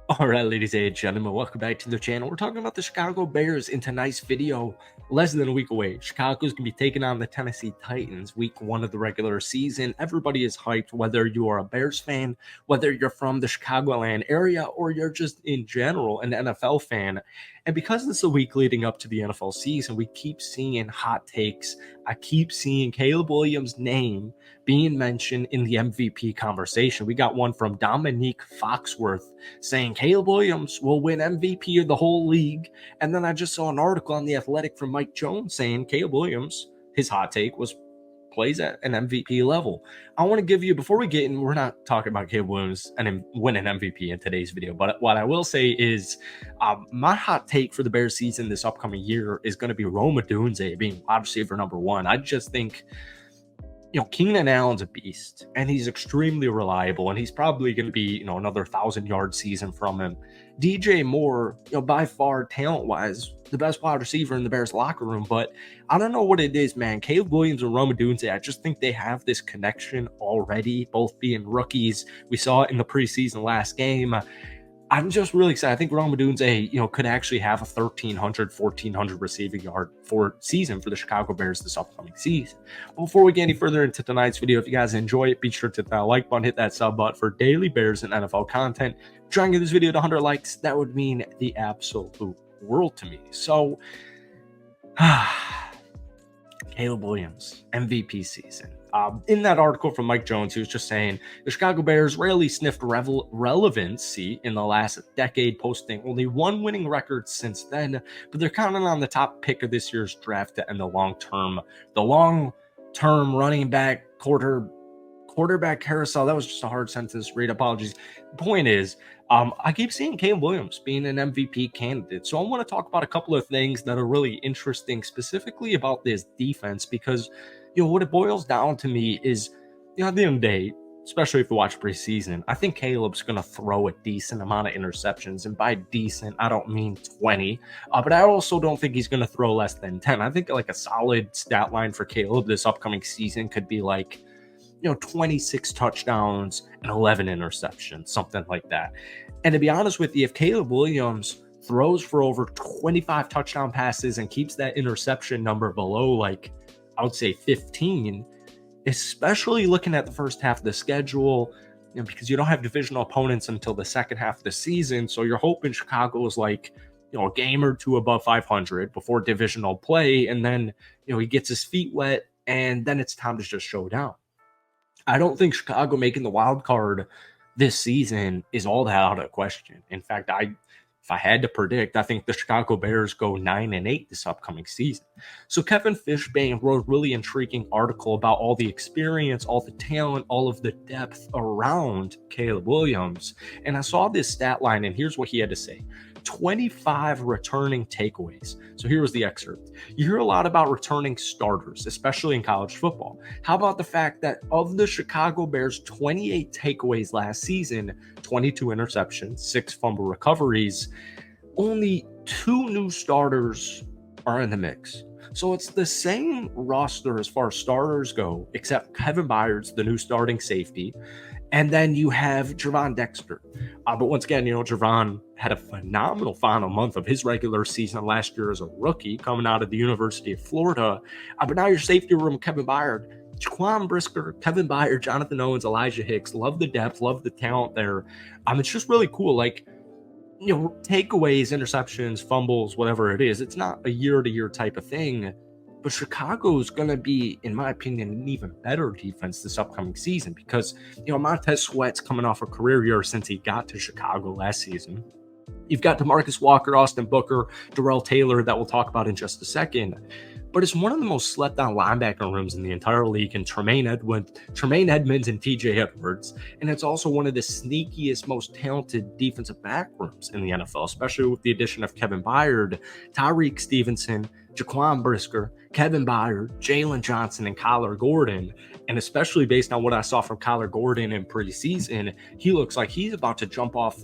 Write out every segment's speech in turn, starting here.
All right, ladies and gentlemen, welcome back to the channel. We're talking about the Chicago Bears in tonight's video. Less than a week away, Chicago's going to be taking on the Tennessee Titans, week one of the regular season. Everybody is hyped, whether you are a Bears fan, whether you're from the Chicagoland area, or you're just in general an NFL fan. And because this is a week leading up to the NFL season, we keep seeing hot takes. I keep seeing Caleb Williams' name being mentioned in the MVP conversation. We got one from Dominique Foxworth saying Caleb Williams will win MVP of the whole league. And then I just saw an article on The Athletic from Mike Jones saying Caleb Williams, his hot take was plays at an MVP level. I want to give you, before we get in, we're not talking about Caleb Williams and winning MVP in today's video, but what I will say is my hot take for the Bears season this upcoming year is going to be Rome Odunze being wide receiver number one. I just think Keenan Allen's a beast, and he's extremely reliable, and he's probably going to be, another 1,000-yard season from him. DJ Moore, by far, talent-wise, the best wide receiver in the Bears locker room, but I don't know what it is, man. Caleb Williams and Rome Odunze, I just think they have this connection already, both being rookies. We saw it in the preseason last game. I'm just really excited. I think Rome Odunze, could actually have a 1,300, 1,400 receiving yard season for the Chicago Bears this upcoming season. But before we get any further into tonight's video, if you guys enjoy it, be sure to hit that like button, hit that sub button for daily Bears and NFL content. Try and get this video to 100 likes. That would mean the absolute world to me. So, Caleb Williams, MVP season. In that article from Mike Jones, he was just saying the Chicago Bears rarely sniffed relevancy in the last decade, posting only one winning record since then, but they're counting on the top pick of this year's draft to end the long-term running back quarterback carousel. That was just a hard sentence to read. Apologies. The point is, I keep seeing Caleb Williams being an MVP candidate. So I want to talk about a couple of things that are really interesting, specifically about this defense, because what it boils down to me is, at the end of the day, especially if you watch preseason, I think Caleb's going to throw a decent amount of interceptions. And by decent, I don't mean 20, but I also don't think he's going to throw less than 10. I think like a solid stat line for Caleb this upcoming season could be like, 26 touchdowns and 11 interceptions, something like that. And to be honest with you, if Caleb Williams throws for over 25 touchdown passes and keeps that interception number below, like, I would say 15, especially looking at the first half of the schedule, because you don't have divisional opponents until the second half of the season. So you're hoping Chicago is like, a game or two above 500 before divisional play. And then, he gets his feet wet and then it's time to just show down. I don't think Chicago making the wild card this season is all that out of question. In fact, if I had to predict, I think the Chicago Bears go 9-8 this upcoming season. So Kevin Fishbain wrote a really intriguing article about all the experience, all the talent, all of the depth around Caleb Williams. And I saw this stat line, and here's what he had to say. 25 returning takeaways. So here was the excerpt. You hear a lot about returning starters, especially in college football. How about the fact that of the Chicago Bears' 28 takeaways last season, 22 interceptions, 6 fumble recoveries, only 2 new starters are in the mix. So it's the same roster as far as starters go, except Kevin Byard's the new starting safety. And then you have Gervon Dexter. But once again, Gervon had a phenomenal final month of his regular season last year as a rookie coming out of the University of Florida. But now your safety room, Kevin Byard, Jaquan Brisker, Kevin Byard, Jonathan Owens, Elijah Hicks. Love the depth, love the talent there. It's just really cool. Like, takeaways, interceptions, fumbles, whatever it is. It's not a year-to-year type of thing. But Chicago's going to be, in my opinion, an even better defense this upcoming season because, Montez Sweat's coming off a career year since he got to Chicago last season. You've got DeMarcus Walker, Austin Booker, Darrell Taylor that we'll talk about in just a second. But it's one of the most slept-on linebacker rooms in the entire league, and Tremaine Edmonds and TJ Edwards. And it's also one of the sneakiest, most talented defensive back rooms in the NFL, especially with the addition of Kevin Byard, Tyreek Stevenson, Jaquan Brisker, Kevin Byard, Jalen Johnson, and Kyler Gordon. And especially based on what I saw from Kyler Gordon in preseason, he looks like he's about to jump off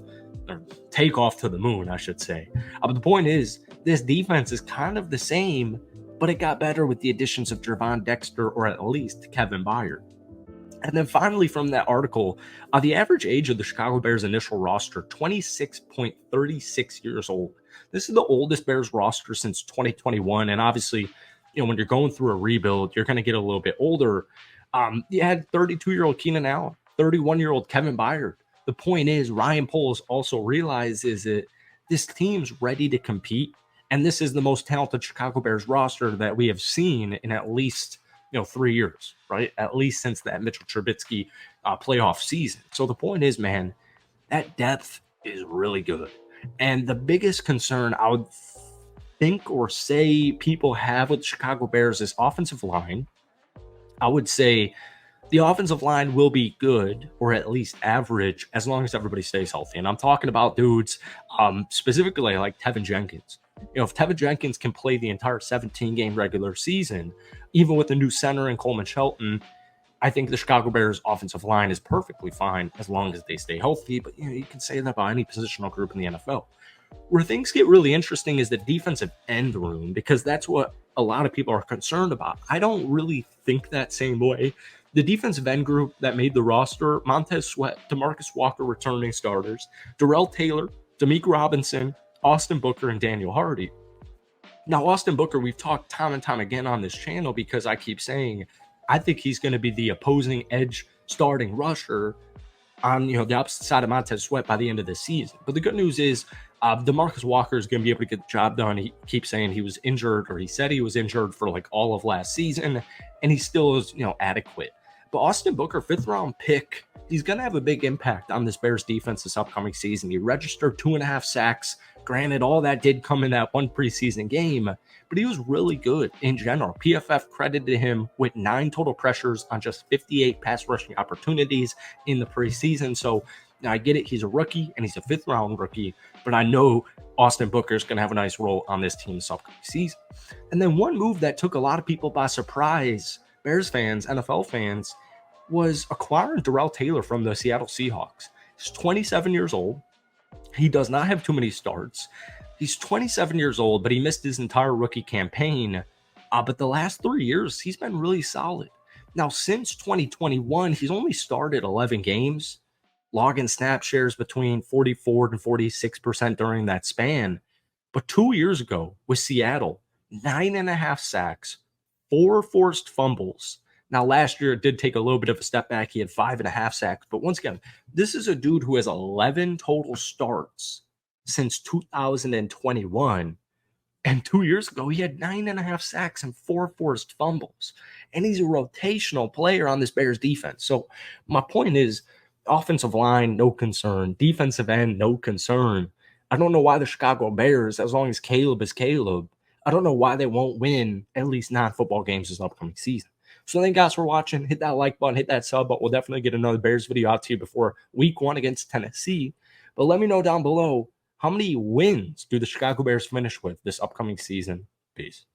or take off to the moon, I should say. But the point is, this defense is kind of the same, but it got better with the additions of Gervon Dexter, or at least Kevin Byard. And then finally, from that article, the average age of the Chicago Bears initial roster, 26.36 years old. This is the oldest Bears roster since 2021. And obviously, when you're going through a rebuild, you're going to get a little bit older. You had 32-year-old Keenan Allen, 31-year-old Kevin Byard. The point is, Ryan Poles also realizes that this team's ready to compete. And this is the most talented Chicago Bears roster that we have seen in at least 3 years, right? At least since that Mitchell Trubisky playoff season. So the point is, man, that depth is really good. And the biggest concern I would think or say people have with the Chicago Bears is offensive line. I would say the offensive line will be good or at least average as long as everybody stays healthy. And I'm talking about dudes specifically like Tevin Jenkins. If Tevin Jenkins can play the entire 17-game regular season, even with the new center and Coleman Shelton, I think the Chicago Bears offensive line is perfectly fine as long as they stay healthy. But you can say that about any positional group in the NFL. Where things get really interesting is the defensive end room, because that's what a lot of people are concerned about. I don't really think that same way. The defensive end group that made the roster, Montez Sweat, DeMarcus Walker returning starters, Darrell Taylor, D'Amico Robinson, Austin Booker, and Daniel Hardy. Now, Austin Booker, we've talked time and time again on this channel because I keep saying I think he's going to be the opposing edge starting rusher on the opposite side of Montez Sweat by the end of the season. But the good news is DeMarcus Walker is going to be able to get the job done. He keeps saying he was injured, or he said he was injured for like all of last season, and he still is adequate. But Austin Booker, 5th round pick, he's going to have a big impact on this Bears defense this upcoming season. He registered 2.5 sacks. Granted, all that did come in that one preseason game, but he was really good in general. PFF credited him with 9 total pressures on just 58 pass rushing opportunities in the preseason. So now I get it. He's a rookie and he's a 5th round rookie, but I know Austin Booker is going to have a nice role on this team this upcoming season. And then one move that took a lot of people by surprise, Bears fans, NFL fans, was acquiring Darrell Taylor from the Seattle Seahawks. He's 27 years old. He does not have too many starts. He's 27 years old, but he missed his entire rookie campaign. But the last 3 years, he's been really solid. Now, since 2021, he's only started 11 games, logging snap shares between 44 and 46% during that span. But 2 years ago with Seattle, 9.5 sacks, 4 forced fumbles. Now, last year, it did take a little bit of a step back. He had 5.5 sacks. But once again, this is a dude who has 11 total starts since 2021. And 2 years ago, he had 9.5 sacks and 4 forced fumbles. And he's a rotational player on this Bears defense. So my point is, offensive line, no concern. Defensive end, no concern. I don't know why the Chicago Bears, as long as Caleb is Caleb, I don't know why they won't win at least 9 football games this upcoming season. So thank you guys for watching. Hit that like button, hit that sub button. We'll definitely get another Bears video out to you before week 1 against Tennessee. But let me know down below, how many wins do the Chicago Bears finish with this upcoming season? Peace.